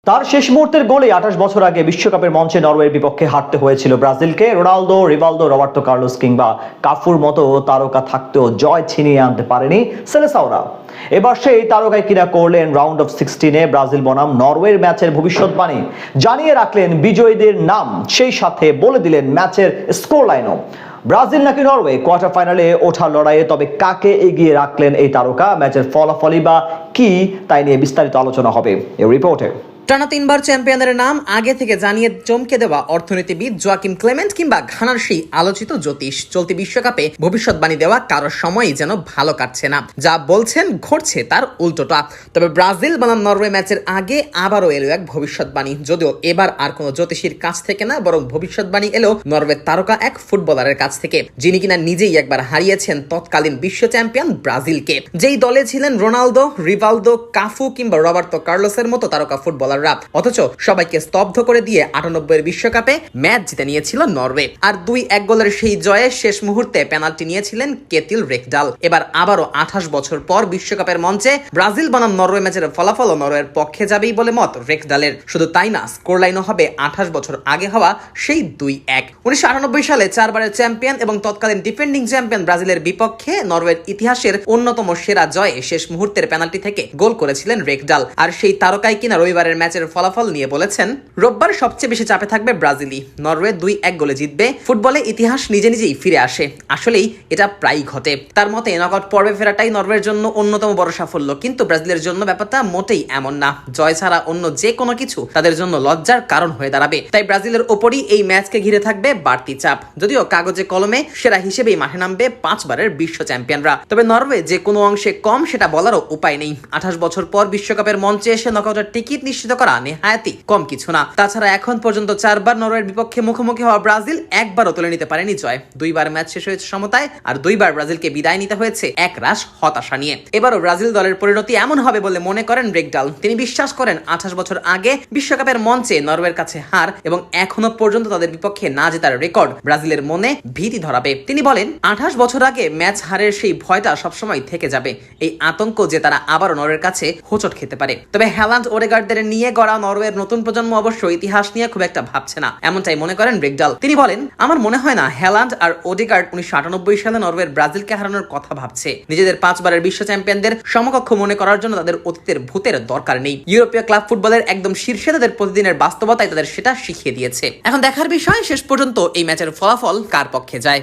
তার শেষ মুহূর্তের গোলে 28 বছর আগে বিশ্বকাপের মঞ্চে নরওয়ের বিপক্ষে হারতে হয়েছিল ব্রাজিলকে। রোনালদো, রিভালদো, রবার্তো কার্লোস কিংবা কাফুর মতো তারকা থাকতেও জয় ছিনিয়ে আনতে পারেনি সেলেসাওরা। এবার সেই তারকায় কিনা করলেন রাউন্ড অফ 16-এ ব্রাজিল বনাম নরওয়ের ম্যাচের ভবিষ্যৎবাণী, জানিয়ে রাখলেন বিজয়ীদের নাম, সেই সাথে বলে দিলেন ম্যাচের স্কোর লাইনও। ব্রাজিল নাকি নরওয়ে কোয়ার্টার ফাইনালে ওঠার লড়াইয়ে তবে কাকে এগিয়ে রাখলেন এই তারকা, ম্যাচের ফলাফলই বা কি, তাই নিয়ে বিস্তারিত আলোচনা হবে এই রিপোর্টে। টানা 3 বার চ্যাম্পিয়নের নাম আগে থেকে জানিয়ে চমকে দেওয়া অর্থনীতিবিদ জোয়াকিম ক্লেমেন্ট কিংবা ঘানার সেই আলোচিত জ্যোতিষ, চলতি বিশ্বকাপে ভবিষ্যৎবাণী দেওয়া কারোর সময়ই যেন ভালো কাটছে না। যা বলছেন ঘটছে তার উল্টোটা। তবে ব্রাজিল বনাম নরওয়ে ম্যাচের আগে আবারও এলো এক ভবিষ্যৎবাণী, যদিও এবার আর কোনো জ্যোতিষীর কাছ থেকে না, বরং ভবিষ্যৎবাণী এলো নরওয়ের তারকা এক ফুটবলারের কাছ থেকে, যিনি কিনা নিজেই একবার হারিয়েছেন তৎকালীন বিশ্ব চ্যাম্পিয়ন ব্রাজিলকে। যেই দলে ছিলেন রোনালদো, রিভালদো, কাফু কিংবা রবার্তো কার্লোসের মতো তারকা ফুটবলার, অথচ সবাইকে স্তব্ধ করে দিয়ে 98-এর বিশ্বকাপে ম্যাচ জিতে নিয়েছিল নরওয়ে। আর 2-1 গোলের সেই জয়ে শেষ মুহূর্তে পেনাল্টি নিয়েছিলেন কেতিল রেকডাল। এবার আবারও 28 বছর পর বিশ্বকাপের মঞ্চে ব্রাজিল বনাম নরওয়ে ম্যাচের ফলাফল নরওয়ের পক্ষে যাবেই বলে মত রেকডালের। শুধু তাই না, স্কোর লাইনও হবে 28 বছর আগে হওয়া সেই 2-1। 1998 সালে 4 বারের চ্যাম্পিয়ন এবং তৎকালীন ডিফেন্ডিং চ্যাম্পিয়ন ব্রাজিলের বিপক্ষে নরওয়ের ইতিহাসের অন্যতম সেরা জয়ে শেষ মুহূর্তের পেনাল্টি থেকে গোল করেছিলেন রেকডাল। আর সেই তারকাই কিনা রবিবারের ম্যাচের ফলাফল নিয়ে বলেছেন, রোববার সবচেয়ে বেশি চাপে থাকবে ব্রাজিলই, নরওয়ে 2-1 গোলে জিতবে, ফুটবলে ইতিহাস নিজে নিজেই ফিরে আসে। আসলেই এটা প্রায়ই ঘটে। তার মতে নকআউট পর্বে ফেরাটাই নরওয়ের জন্য অন্যতম বড় সাফল্য, কিন্তু ব্রাজিলের জন্য ব্যাপারটা মোটেই এমন না। জয় ছাড়া অন্য যে কোনো কিছু তাদের জন্য লজ্জার কারণ হয়ে দাঁড়াবে। তাই ব্রাজিলের ওপরই এই ম্যাচকে ঘিরে থাকবে বাড়তি চাপ। যদিও কাগজে কলমে সেরা হিসেবেই মাঠে নামবে 5 বারের বিশ্ব চ্যাম্পিয়নরা, তবে নরওয়ে যে কোনো অংশে কম সেটা বলারও উপায় নেই। 28 বছর পর বিশ্বকাপের মঞ্চে এসে নকআউটের টিকিট নিশ্চিত করা নেহায়াতি কম কিছু না। তাছাড়া এখন পর্যন্ত 4 বার নরওয়ের বিপক্ষে মুখোমুখি হওয়া ব্রাজিল একবারও তুলে নিতে পারেনি জয়। 2 বার ম্যাচ শেষ হয়েছে সমতায়, আর 2 বার ব্রাজিলকে বিদায় নিতে হয়েছে এক রাশ হতাশা নিয়ে। এবারও ব্রাজিল দলের পরিণতি এমন হবে বলে মনে করেন রেকডাল। তিনি বিশ্বাস করেন 28 বছর আগে বিশ্বকাপের মঞ্চে নরওয়ের কাছে হার এবং এখনো পর্যন্ত তাদের বিপক্ষে না জেতার রেকর্ড ব্রাজিলের মনে ভীতি ধরাবে। তিনি বলেন, 28 বছর আগে ম্যাচ হারের সেই ভয়টা সবসময় থেকে যাবে, এই আতঙ্ক যে তারা আবারও নরওয়ের কাছে হোঁচট খেতে পারে। তবে হ্যালান্ড, ওডেগার্ডদের নিয়ে গড়া নরওয়ের নতুন প্রজন্ম অবশ্য ইতিহাস নিয়ে খুব একটা ভাবছে না, এমনটাই মনে করেন রেকডাল। তিনি বলেন, আমার মনে হয় না হ্যালান্ড আর ওডেগার্ড 1998 সালে নরওয়ের ব্রাজিলকে হারানোর কথা ভাবছে। নিজেদের 5 বারের বিশ্ব চ্যাম্পিয়নদের সমকক্ষ মনে করার জন্য তাদের অতীতের ভূতের দরকার নেই। ইউরোপীয় ক্লাব ফুটবলের একদম শীর্ষে তাদের প্রতিদিনের বাস্তবতায় তাদের সেটা শিখিয়ে দিয়েছে। এখন দেখার বিষয় শেষ পর্যন্ত এই ম্যাচের ফলাফল কার পক্ষে যায়।